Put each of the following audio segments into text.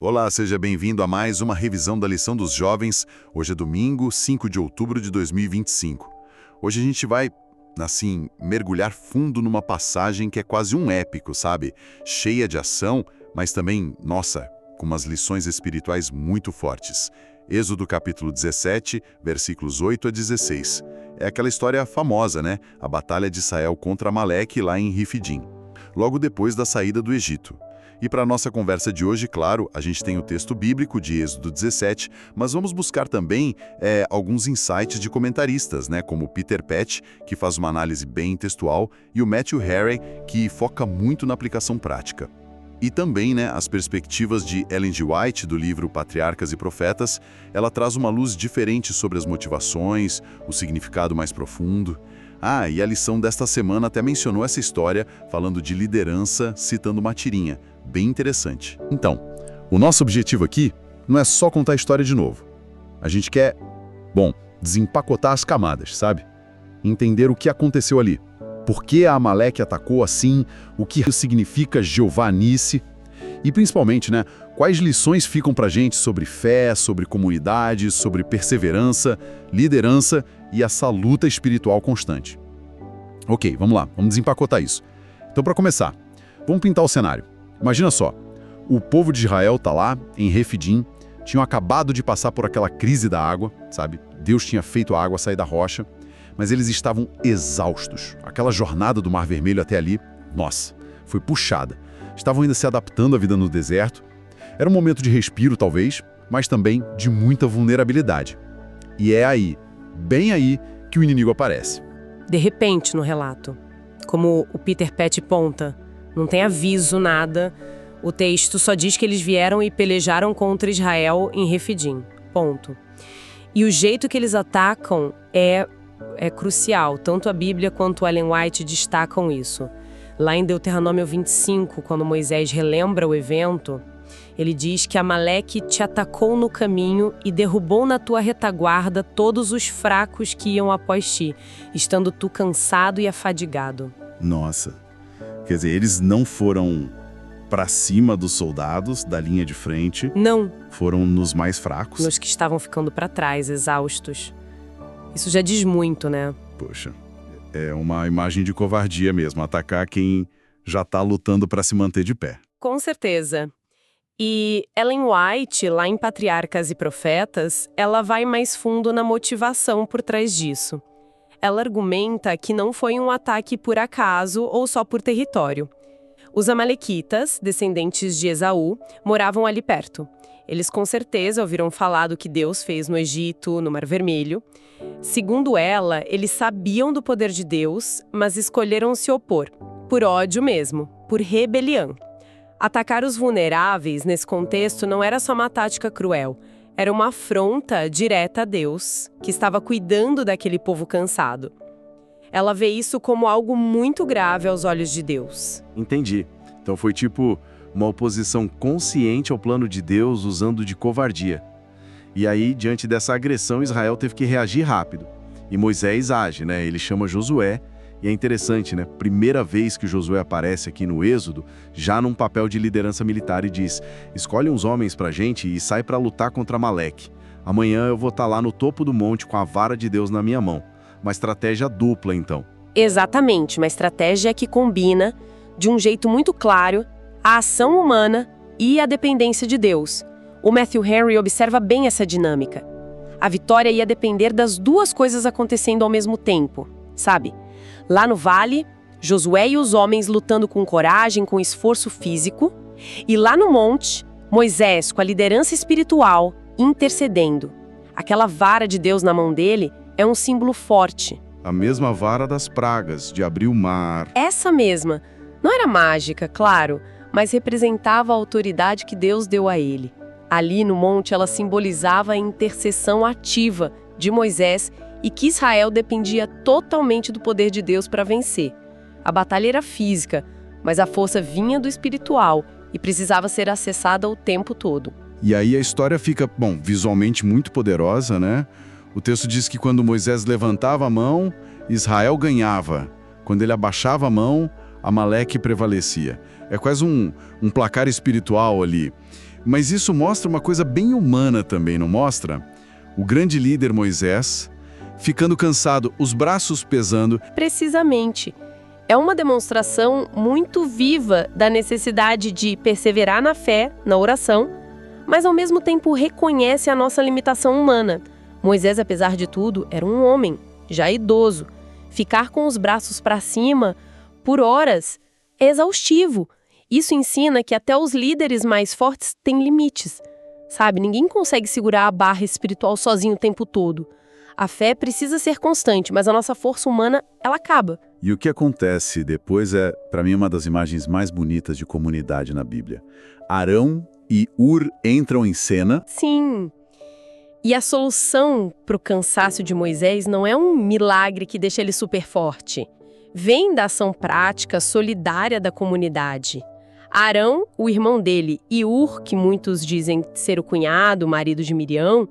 Olá, seja bem-vindo a mais uma revisão da lição dos jovens. Hoje é domingo, 5 de outubro de 2025. Hoje a gente vai, mergulhar fundo numa passagem que é quase um épico, sabe? Cheia de ação, mas também, com umas lições espirituais muito fortes. Êxodo capítulo 17, versículos 8 a 16. É aquela história famosa, né? A batalha de Israel contra Amaleque lá em Rifidim, logo depois da saída do Egito. E para a nossa conversa de hoje, claro, a gente tem o texto bíblico de Êxodo 17, mas vamos buscar também alguns insights de comentaristas, né, como Peter Pett, que faz uma análise bem textual, e o Matthew Henry, que foca muito na aplicação prática. E também, as perspectivas de Ellen G. White, do livro Patriarcas e Profetas. Ela traz uma luz diferente sobre as motivações, o significado mais profundo. E a lição desta semana até mencionou essa história, falando de liderança, citando uma tirinha. Bem interessante. Então, o nosso objetivo aqui não é só contar a história de novo. A gente quer, desempacotar as camadas, sabe? Entender o que aconteceu ali. Por que a Amaleque atacou assim, o que significa Jeová Nissi, e principalmente, quais lições ficam pra gente sobre fé, sobre comunidade, sobre perseverança, liderança e essa luta espiritual constante. Ok, vamos lá, vamos desempacotar isso. Então, para começar, vamos pintar o cenário. Imagina só, o povo de Israel tá lá, em Refidim, tinham acabado de passar por aquela crise da água, sabe? Deus tinha feito a água sair da rocha, mas eles estavam exaustos. Aquela jornada do Mar Vermelho até ali, foi puxada. Estavam ainda se adaptando à vida no deserto. Era um momento de respiro, talvez, mas também de muita vulnerabilidade. E é aí, bem aí, que o inimigo aparece. De repente, no relato. Como o Peter Pett ponta, não tem aviso, nada. O texto só diz que eles vieram e pelejaram contra Israel em Refidim. Ponto. E o jeito que eles atacam é crucial. Tanto a Bíblia quanto Ellen White destacam isso. Lá em Deuteronômio 25, quando Moisés relembra o evento, ele diz que Amaleque te atacou no caminho e derrubou na tua retaguarda todos os fracos que iam após ti, estando tu cansado e afadigado. Nossa, quer dizer, eles não foram para cima dos soldados da linha de frente. Não. Foram nos mais fracos. Nos que estavam ficando para trás, exaustos. Isso já diz muito, né? Poxa, é uma imagem de covardia mesmo, atacar quem já está lutando para se manter de pé. Com certeza. E Ellen White, lá em Patriarcas e Profetas, ela vai mais fundo na motivação por trás disso. Ela argumenta que não foi um ataque por acaso ou só por território. Os amalequitas, descendentes de Esaú, moravam ali perto. Eles com certeza ouviram falar do que Deus fez no Egito, no Mar Vermelho. Segundo ela, eles sabiam do poder de Deus, mas escolheram se opor, por ódio mesmo, por rebelião. Atacar os vulneráveis nesse contexto não era só uma tática cruel, era uma afronta direta a Deus, que estava cuidando daquele povo cansado. Ela vê isso como algo muito grave aos olhos de Deus. Entendi. Então foi tipo uma oposição consciente ao plano de Deus usando de covardia. E aí, diante dessa agressão, Israel teve que reagir rápido. E Moisés age, Ele chama Josué. E é interessante, Primeira vez que Josué aparece aqui no Êxodo, já num papel de liderança militar e diz: escolhe uns homens pra gente e sai pra lutar contra Amaleque. Amanhã eu vou estar lá no topo do monte com a vara de Deus na minha mão. Uma estratégia dupla, então. Exatamente, uma estratégia que combina, de um jeito muito claro, a ação humana e a dependência de Deus. O Matthew Henry observa bem essa dinâmica. A vitória ia depender das duas coisas acontecendo ao mesmo tempo, sabe? Lá no vale, Josué e os homens lutando com coragem, com esforço físico. E lá no monte, Moisés, com a liderança espiritual, intercedendo. Aquela vara de Deus na mão dele é um símbolo forte. A mesma vara das pragas, de abrir o mar. Essa mesma. Não era mágica, claro, mas representava a autoridade que Deus deu a ele. Ali no monte ela simbolizava a intercessão ativa de Moisés e que Israel dependia totalmente do poder de Deus para vencer. A batalha era física, mas a força vinha do espiritual e precisava ser acessada o tempo todo. E aí a história fica, visualmente muito poderosa, O texto diz que quando Moisés levantava a mão, Israel ganhava. Quando ele abaixava a mão, Amaleque prevalecia. É quase um placar espiritual ali. Mas isso mostra uma coisa bem humana também, não mostra? O grande líder Moisés, ficando cansado, os braços pesando. Precisamente. É uma demonstração muito viva da necessidade de perseverar na fé, na oração, mas ao mesmo tempo reconhece a nossa limitação humana. Moisés, apesar de tudo, era um homem, já idoso. Ficar com os braços para cima por horas é exaustivo. Isso ensina que até os líderes mais fortes têm limites. Sabe, ninguém consegue segurar a barra espiritual sozinho o tempo todo. A fé precisa ser constante, mas a nossa força humana, ela acaba. E o que acontece depois é, para mim, uma das imagens mais bonitas de comunidade na Bíblia. Arão e Ur entram em cena. Sim. E a solução para o cansaço de Moisés não é um milagre que deixa ele super forte. Vem da ação prática, solidária da comunidade. Arão, o irmão dele, e Ur, que muitos dizem ser o cunhado, o marido de Miriam,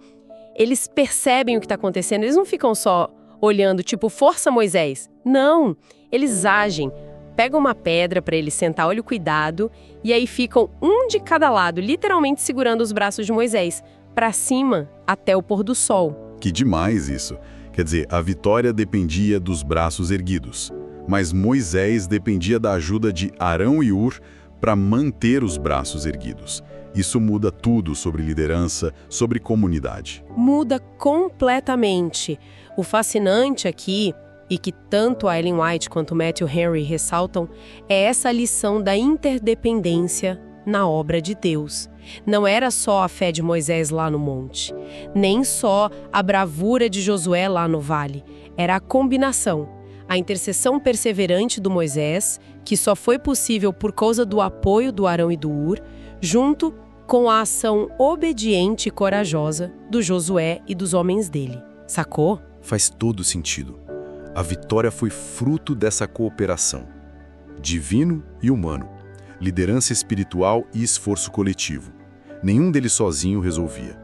eles percebem o que está acontecendo. Eles não ficam só olhando, tipo, força Moisés. Não, eles agem. Pegam uma pedra para ele sentar, olha o cuidado, e aí ficam um de cada lado, literalmente segurando os braços de Moisés, para cima até o pôr do sol. Que demais isso! Quer dizer, a vitória dependia dos braços erguidos, mas Moisés dependia da ajuda de Arão e Ur para manter os braços erguidos. Isso muda tudo sobre liderança, sobre comunidade. Muda completamente. O fascinante aqui, e que tanto a Ellen White quanto o Matthew Henry ressaltam, é essa lição da interdependência na obra de Deus. Não era só a fé de Moisés lá no monte, nem só a bravura de Josué lá no vale. Era a combinação. A intercessão perseverante do Moisés, que só foi possível por causa do apoio do Arão e do Ur, junto com a ação obediente e corajosa do Josué e dos homens dele. Sacou? Faz todo sentido. A vitória foi fruto dessa cooperação. Divino e humano. Liderança espiritual e esforço coletivo. Nenhum deles sozinho resolvia.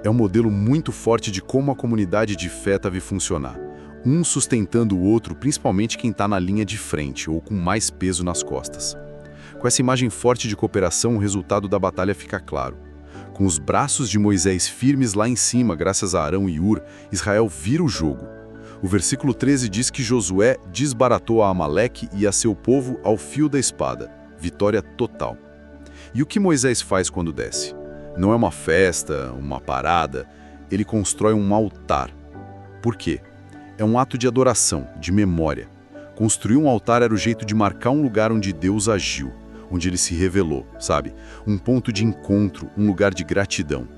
É um modelo muito forte de como a comunidade de fé deve funcionar. Um sustentando o outro, principalmente quem está na linha de frente ou com mais peso nas costas. Com essa imagem forte de cooperação, o resultado da batalha fica claro. Com os braços de Moisés firmes lá em cima, graças a Arão e Ur, Israel vira o jogo. O versículo 13 diz que Josué desbaratou a Amaleque e a seu povo ao fio da espada. Vitória total. E o que Moisés faz quando desce? Não é uma festa, uma parada. Ele constrói um altar. Por quê? É um ato de adoração, de memória. Construir um altar era o jeito de marcar um lugar onde Deus agiu, onde ele se revelou, sabe? Um ponto de encontro, um lugar de gratidão.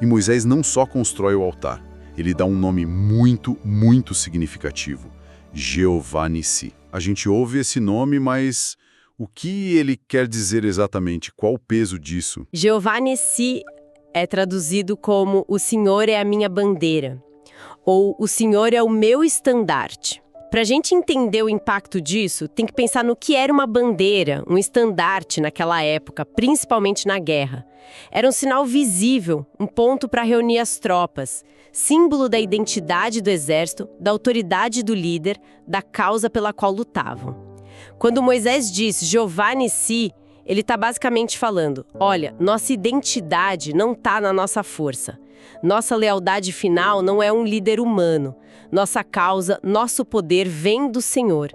E Moisés não só constrói o altar, ele dá um nome muito, muito significativo. Jeová Nissi. A gente ouve esse nome, mas o que ele quer dizer exatamente? Qual o peso disso? Jeová Nissi é traduzido como "O Senhor é a minha bandeira", ou "O Senhor é o meu estandarte". Para a gente entender o impacto disso, tem que pensar no que era uma bandeira, um estandarte naquela época, principalmente na guerra. Era um sinal visível, um ponto para reunir as tropas, símbolo da identidade do exército, da autoridade do líder, da causa pela qual lutavam. Quando Moisés diz Jeová Nissi, ele está basicamente falando, olha, nossa identidade não está na nossa força. Nossa lealdade final não é um líder humano. Nossa causa, nosso poder vem do Senhor.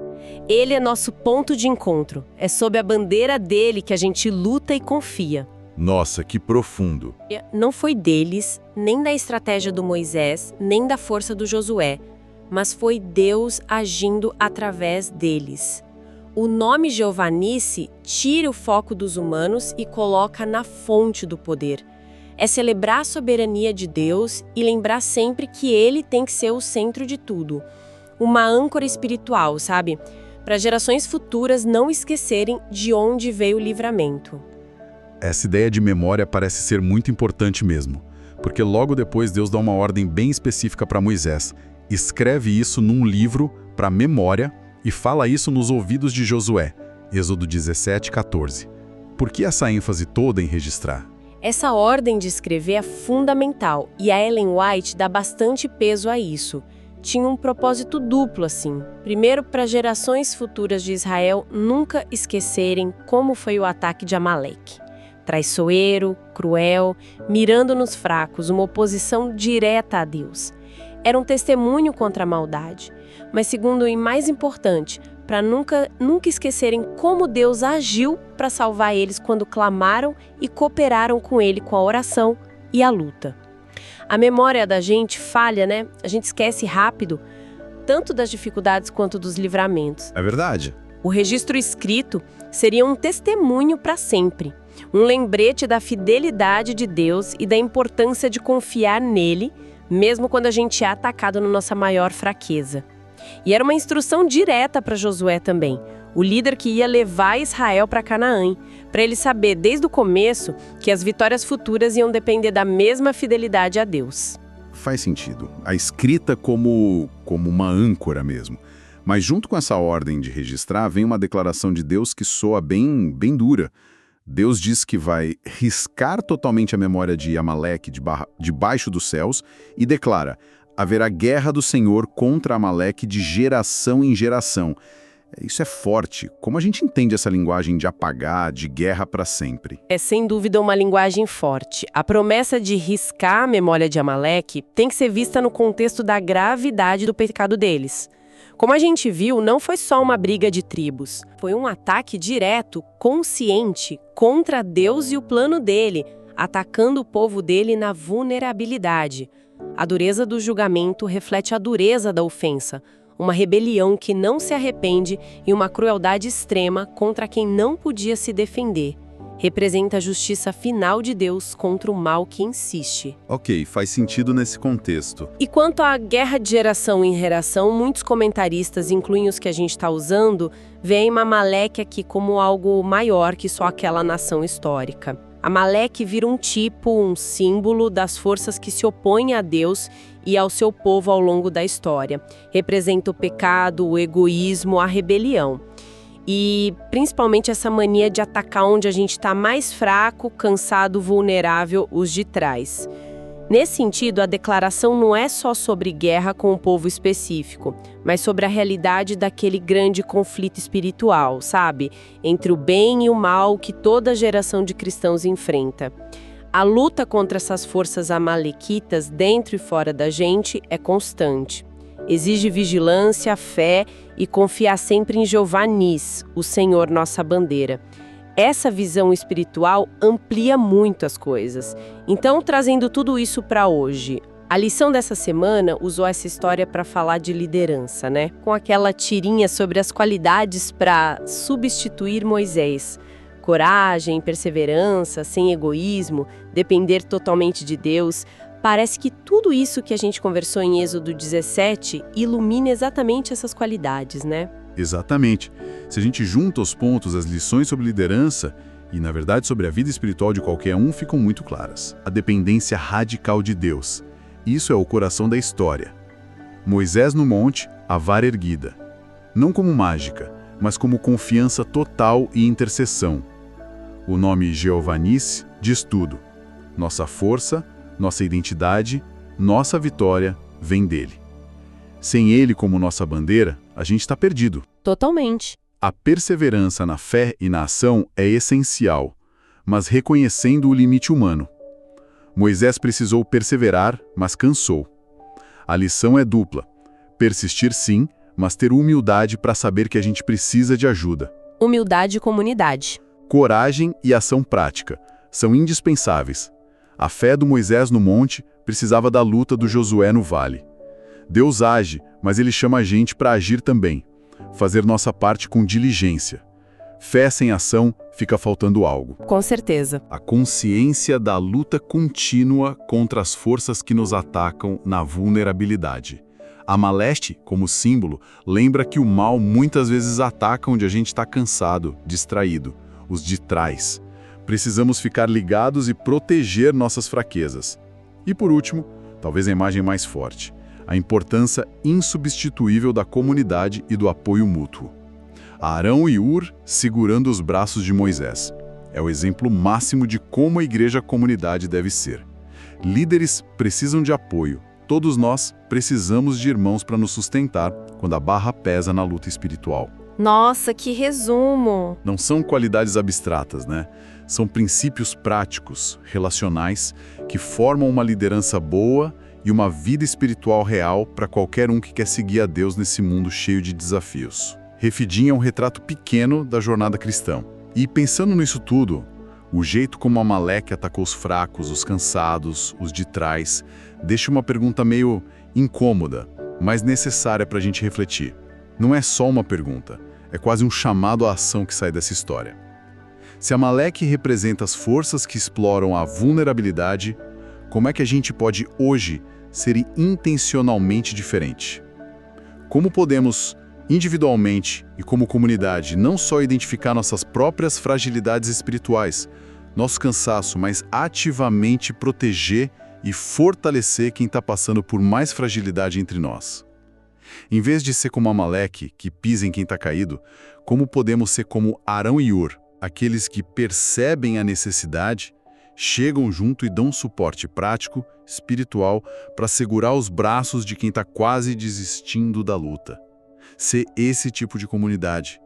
Ele é nosso ponto de encontro. É sob a bandeira dele que a gente luta e confia. Nossa, que profundo. Não foi deles, nem da estratégia do Moisés, nem da força do Josué, mas foi Deus agindo através deles. O nome Jeová Nissi tira o foco dos humanos e coloca na fonte do poder. É celebrar a soberania de Deus e lembrar sempre que Ele tem que ser o centro de tudo. Uma âncora espiritual, sabe? Para gerações futuras não esquecerem de onde veio o livramento. Essa ideia de memória parece ser muito importante mesmo, porque logo depois Deus dá uma ordem bem específica para Moisés. Escreve isso num livro para memória e fala isso nos ouvidos de Josué, Êxodo 17:14. Por que essa ênfase toda em registrar? Essa ordem de escrever é fundamental e a Ellen White dá bastante peso a isso. Tinha um propósito duplo, assim. Primeiro, para gerações futuras de Israel nunca esquecerem como foi o ataque de Amaleque. traiçoeiro, cruel, mirando nos fracos, uma oposição direta a Deus. Era um testemunho contra a maldade, mas segundo e mais importante, para nunca esquecerem como Deus agiu para salvar eles quando clamaram e cooperaram com Ele com a oração e a luta. A memória da gente falha, né? A gente esquece rápido, tanto das dificuldades quanto dos livramentos. É verdade. O registro escrito seria um testemunho para sempre, um lembrete da fidelidade de Deus e da importância de confiar nele, mesmo quando a gente é atacado na nossa maior fraqueza. E era uma instrução direta para Josué também, o líder que ia levar Israel para Canaã, para ele saber desde o começo que as vitórias futuras iam depender da mesma fidelidade a Deus. Faz sentido. A escrita como uma âncora mesmo. Mas junto com essa ordem de registrar, vem uma declaração de Deus que soa bem dura. Deus diz que vai riscar totalmente a memória de Amaleque debaixo dos céus e declara: haverá guerra do Senhor contra Amaleque de geração em geração. Isso é forte. Como a gente entende essa linguagem de apagar, de guerra para sempre? É sem dúvida uma linguagem forte. A promessa de riscar a memória de Amaleque tem que ser vista no contexto da gravidade do pecado deles. Como a gente viu, não foi só uma briga de tribos. Foi um ataque direto, consciente, contra Deus e o plano dele, atacando o povo dele na vulnerabilidade. A dureza do julgamento reflete a dureza da ofensa, uma rebelião que não se arrepende e uma crueldade extrema contra quem não podia se defender. Representa a justiça final de Deus contra o mal que insiste. Ok, faz sentido nesse contexto. E quanto à guerra de geração em geração, muitos comentaristas, incluindo os que a gente está usando, veem Amaleque aqui como algo maior que só aquela nação histórica. Amaleque vira um tipo, um símbolo das forças que se opõem a Deus e ao seu povo ao longo da história. Representa o pecado, o egoísmo, a rebelião. E principalmente essa mania de atacar onde a gente está mais fraco, cansado, vulnerável, os de trás. Nesse sentido, a declaração não é só sobre guerra com um povo específico, mas sobre a realidade daquele grande conflito espiritual, sabe? Entre o bem e o mal que toda geração de cristãos enfrenta. A luta contra essas forças amalequitas dentro e fora da gente é constante. Exige vigilância, fé e confiar sempre em Jeová Nis, o Senhor nossa bandeira. Essa visão espiritual amplia muito as coisas. Então, trazendo tudo isso para hoje, a lição dessa semana usou essa história para falar de liderança, né? Com aquela tirinha sobre as qualidades para substituir Moisés. Coragem, perseverança, sem egoísmo, depender totalmente de Deus. Parece que tudo isso que a gente conversou em Êxodo 17 ilumina exatamente essas qualidades, né? Exatamente. Se a gente junta os pontos, as lições sobre liderança e, na verdade, sobre a vida espiritual de qualquer um, ficam muito claras. A dependência radical de Deus. Isso é o coração da história. Moisés no monte, a vara erguida. Não como mágica, mas como confiança total e intercessão. O nome Jeová Nis diz tudo. Nossa força, nossa identidade, nossa vitória vem dele. Sem ele como nossa bandeira, a gente está perdido. Totalmente. A perseverança na fé e na ação é essencial, mas reconhecendo o limite humano. Moisés precisou perseverar, mas cansou. A lição é dupla. Persistir sim, mas ter humildade para saber que a gente precisa de ajuda. Humildade e comunidade. Coragem e ação prática são indispensáveis. A fé do Moisés no monte precisava da luta do Josué no vale. Deus age, mas ele chama a gente para agir também. Fazer nossa parte com diligência. Fé sem ação fica faltando algo. Com certeza. A consciência da luta contínua contra as forças que nos atacam na vulnerabilidade. Amaleque, como símbolo, lembra que o mal muitas vezes ataca onde a gente está cansado, distraído, os de trás. Precisamos ficar ligados e proteger nossas fraquezas. E por último, talvez a imagem mais forte, a importância insubstituível da comunidade e do apoio mútuo. Arão e Hur segurando os braços de Moisés. É o exemplo máximo de como a igreja-comunidade deve ser. Líderes precisam de apoio. Todos nós precisamos de irmãos para nos sustentar quando a barra pesa na luta espiritual. Nossa, que resumo! Não são qualidades abstratas, né? São princípios práticos, relacionais, que formam uma liderança boa e uma vida espiritual real para qualquer um que quer seguir a Deus nesse mundo cheio de desafios. Refidim é um retrato pequeno da jornada cristã. E pensando nisso tudo, o jeito como Amaleque atacou os fracos, os cansados, os de trás, deixa uma pergunta meio incômoda, mas necessária para a gente refletir. Não é só uma pergunta, é quase um chamado à ação que sai dessa história. Se Amaleque representa as forças que exploram a vulnerabilidade, como é que a gente pode hoje ser intencionalmente diferente? Como podemos, individualmente e como comunidade, não só identificar nossas próprias fragilidades espirituais, nosso cansaço, mas ativamente proteger e fortalecer quem está passando por mais fragilidade entre nós? Em vez de ser como Amaleque, que pisa em quem está caído, como podemos ser como Arão e Hur, aqueles que percebem a necessidade, chegam junto e dão suporte prático, espiritual, para segurar os braços de quem está quase desistindo da luta? Ser esse tipo de comunidade.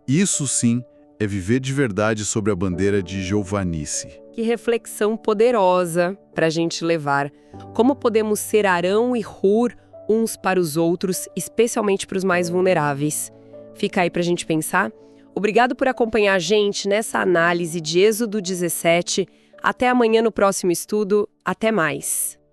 Isso sim é viver de verdade sobre a bandeira de Giovanice. Que reflexão poderosa para a gente levar. Como podemos ser Arão e Hur uns para os outros, especialmente para os mais vulneráveis? Fica aí para a gente pensar. Obrigado por acompanhar a gente nessa análise de Êxodo 17. Até amanhã no próximo estudo. Até mais!